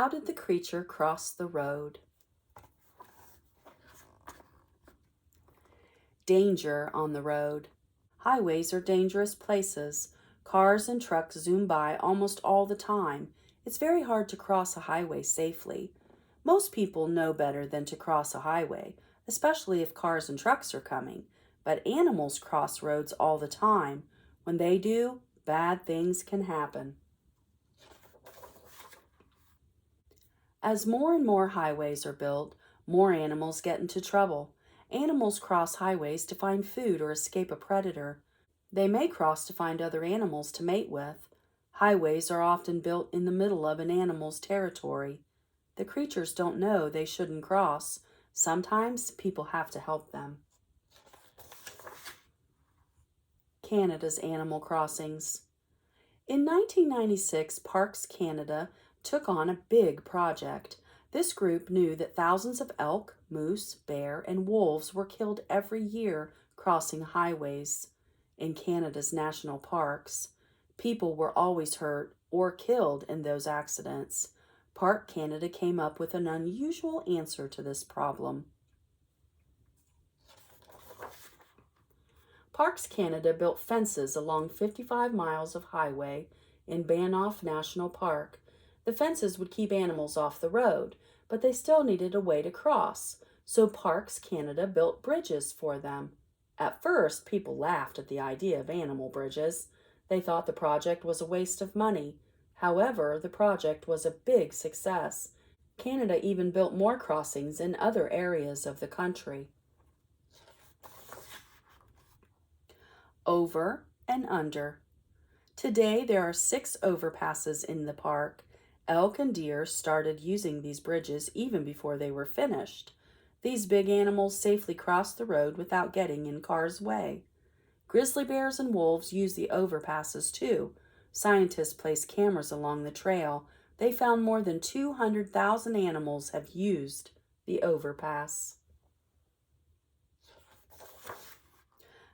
How did the creature cross the road? Danger on the road. Highways are dangerous places. Cars and trucks zoom by almost all the time. It's very hard to cross a highway safely. Most people know better than to cross a highway, especially if cars and trucks are coming. But animals cross roads all the time. When they do, bad things can happen. As more and more highways are built, more animals get into trouble. Animals cross highways to find food or escape a predator. They may cross to find other animals to mate with. Highways are often built in the middle of an animal's territory. The creatures don't know they shouldn't cross. Sometimes people have to help them. Canada's animal crossings. In 1996, Parks Canada took on a big project. This group knew that thousands of elk, moose, bear, and wolves were killed every year crossing highways. In Canada's national parks, people were always hurt or killed in those accidents. Park Canada came up with an unusual answer to this problem. Parks Canada built fences along 55 miles of highway in Banff National Park. The fences would keep animals off the road, but they still needed a way to cross, so Parks Canada built bridges for them. At first, people laughed at the idea of animal bridges. They thought the project was a waste of money. However, the project was a big success. Canada even built more crossings in other areas of the country. Over and under. Today, there are 6 overpasses in the park. Elk and deer started using these bridges even before they were finished. These big animals safely cross the road without getting in cars' way. Grizzly bears and wolves use the overpasses too. Scientists placed cameras along the trail. They found more than 200,000 animals have used the overpass.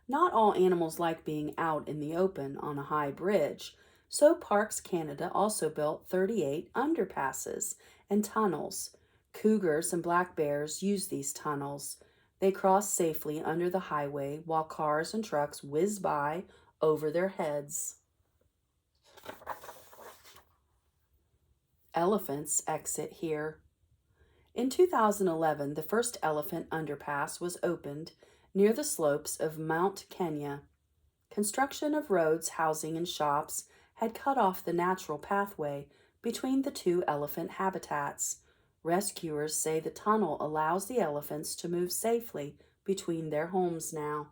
Not all animals like being out in the open on a high bridge, so Parks Canada also built 38 underpasses and tunnels. Cougars and black bears use these tunnels. They cross safely under the highway while cars and trucks whiz by over their heads. Elephants exit here. In 2011, the first elephant underpass was opened near the slopes of Mount Kenya. Construction of roads, housing, and shops had cut off the natural pathway between the 2 elephant habitats. Rescuers say the tunnel allows the elephants to move safely between their homes now.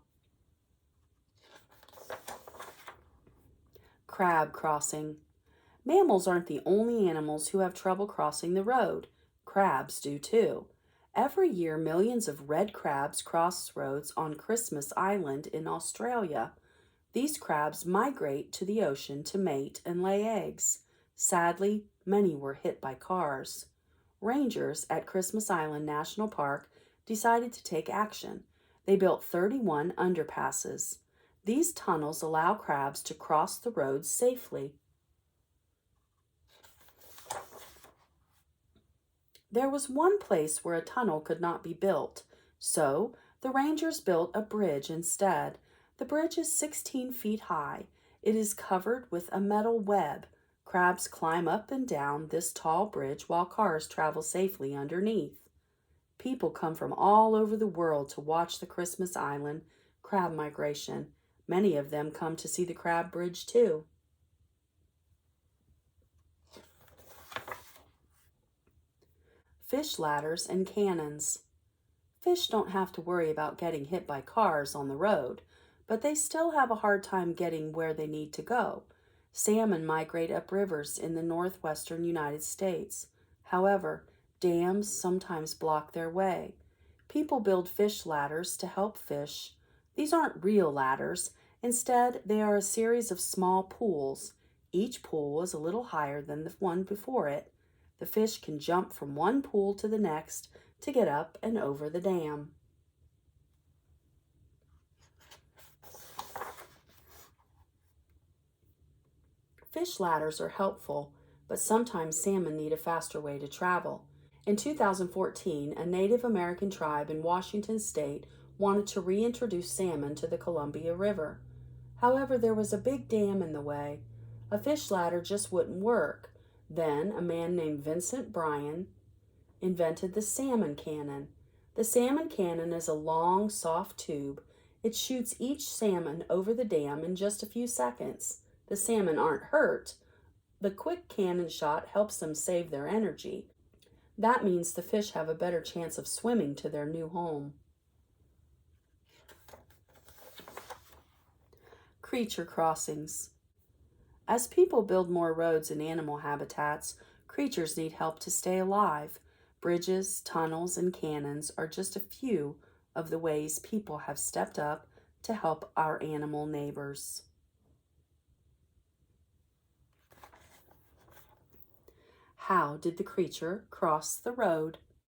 Crab crossing. Mammals aren't the only animals who have trouble crossing the road. Crabs do too. Every year, millions of red crabs cross roads on Christmas Island in Australia. These crabs migrate to the ocean to mate and lay eggs. Sadly, many were hit by cars. Rangers at Christmas Island National Park decided to take action. They built 31 underpasses. These tunnels allow crabs to cross the roads safely. There was one place where a tunnel could not be built, so the rangers built a bridge instead. The bridge is 16 feet high. It is covered with a metal web. Crabs climb up and down this tall bridge while cars travel safely underneath. People come from all over the world to watch the Christmas Island crab migration. Many of them come to see the crab bridge too. Fish ladders and cannons. Fish don't have to worry about getting hit by cars on the road, but they still have a hard time getting where they need to go. Salmon migrate up rivers in the northwestern United States. However, dams sometimes block their way. People build fish ladders to help fish. These aren't real ladders. Instead, they are a series of small pools. Each pool is a little higher than the one before it. The fish can jump from one pool to the next to get up and over the dam. Fish ladders are helpful. but sometimes salmon need a faster way to travel. In 2014, a Native American tribe in Washington state wanted to reintroduce salmon to the Columbia River. However, there was a big dam in the way. A fish ladder just wouldn't work. Then a man named Vincent Bryan invented the salmon cannon. The salmon cannon is a long, soft tube. It shoots each salmon over the dam in just a few seconds. The salmon aren't hurt. The quick cannon shot helps them save their energy. That means the fish have a better chance of swimming to their new home. Creature crossings. As people build more roads and animal habitats, creatures need help to stay alive. Bridges, tunnels, and cannons are just a few of the ways people have stepped up to help our animal neighbors. How did the creature cross the road?